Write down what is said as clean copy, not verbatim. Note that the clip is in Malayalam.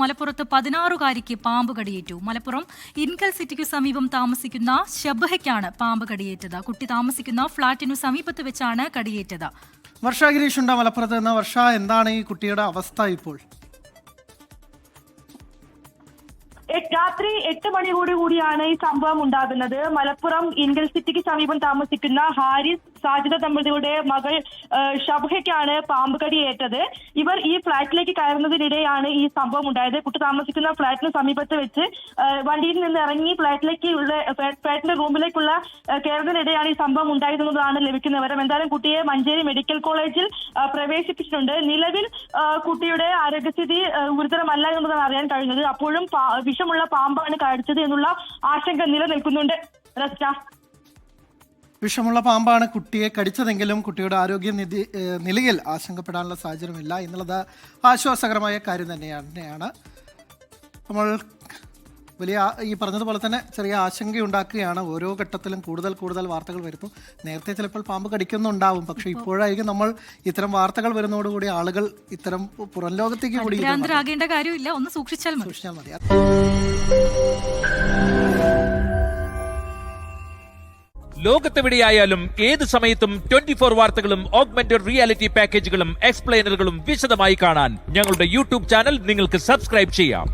മലപ്പുറത്ത് 16-കാരിക്ക് പാമ്പ് കടിയേറ്റു. മലപ്പുറം ഇൻകൽ സിറ്റിക്കു സമീപം താമസിക്കുന്ന ഷബഹയ്ക്കാണ് പാമ്പ് കടിയേറ്റത്. കുട്ടി താമസിക്കുന്ന ഫ്ളാറ്റിനു സമീപത്ത് വെച്ചാണ് കടിയേറ്റത്. വർഷ ഗിരീഷ് ഉണ്ട് മലപ്പുറത്ത് നിന്ന്. വർഷ, എന്താണ് ഈ കുട്ടിയുടെ അവസ്ഥ ഇപ്പോൾ? രാത്രി 8 മണിയോടുകൂടിയാണ് ഈ സംഭവം ഉണ്ടാകുന്നത്. മലപ്പുറം ഇൻകൽ സിറ്റിക്ക് സമീപം താമസിക്കുന്ന ഹാരിസ് സാജിദ ദമ്പതികളുടെ മകൾ ഷബഹയ്ക്കാണ് പാമ്പ് കടിയേറ്റത്. ഇവർ ഈ ഫ്ളാറ്റിലേക്ക് കയറുന്നതിനിടെയാണ് ഈ സംഭവം ഉണ്ടായത്. കുട്ടി താമസിക്കുന്ന ഫ്ളാറ്റിന് സമീപത്ത് വെച്ച് വണ്ടിയിൽ നിന്ന് ഇറങ്ങി ഫ്ളാറ്റിന്റെ റൂമിലേക്കുള്ള കയറുന്നതിനിടെയാണ് ഈ സംഭവം ഉണ്ടായതെന്നതാണ് ലഭിക്കുന്ന വിവരം. എന്തായാലും കുട്ടിയെ മഞ്ചേരി മെഡിക്കൽ കോളേജിൽ പ്രവേശിപ്പിച്ചിട്ടുണ്ട്. നിലവിൽ കുട്ടിയുടെ ആരോഗ്യസ്ഥിതി ഗുരുതരമല്ല എന്നതാണ് അറിയാൻ കഴിഞ്ഞത്. അപ്പോഴും വിഷമുള്ള പാമ്പാണ് കടിച്ചത് എന്നുള്ള ആശങ്ക നിലനിൽക്കുന്നുണ്ട്. വിഷമുള്ള പാമ്പാണ് കുട്ടിയെ കടിച്ചതെങ്കിലും കുട്ടിയുടെ ആരോഗ്യ നിലയിൽ ആശങ്കപ്പെടാനുള്ള സാഹചര്യമില്ല എന്നുള്ളത് ആശ്വാസകരമായ കാര്യം തന്നെയാണ്. നമ്മൾ വലിയ ഈ പറഞ്ഞതുപോലെ തന്നെ ചെറിയ ആശങ്കയുണ്ടാക്കുകയാണ്. ഓരോ ഘട്ടത്തിലും കൂടുതൽ വാർത്തകൾ വരുന്നു. നേരത്തെ ചിലപ്പോൾ പാമ്പ് കടിക്കുന്നുണ്ടാവും, പക്ഷെ ഇപ്പോഴായിരിക്കും നമ്മൾ ഇത്തരം വാർത്തകൾ വരുന്നതോടുകൂടി ആളുകൾ ഇത്തരം പുറം ലോകത്തേക്ക് കൂടി കാര്യമില്ല, ഒന്ന് സൂക്ഷിച്ചാൽ മതി. ലോകത്തെവിടെയായാലും ഏത് സമയത്തും 24 വാർത്തകളും ഓഗ്മെന്റഡ് റിയാലിറ്റി പാക്കേജുകളും എക്സ്പ്ലെയിനറുകളും വിശദമായി കാണാൻ ഞങ്ങളുടെ യൂട്യൂബ് ചാനൽ നിങ്ങൾക്ക് സബ്സ്ക്രൈബ് ചെയ്യാം.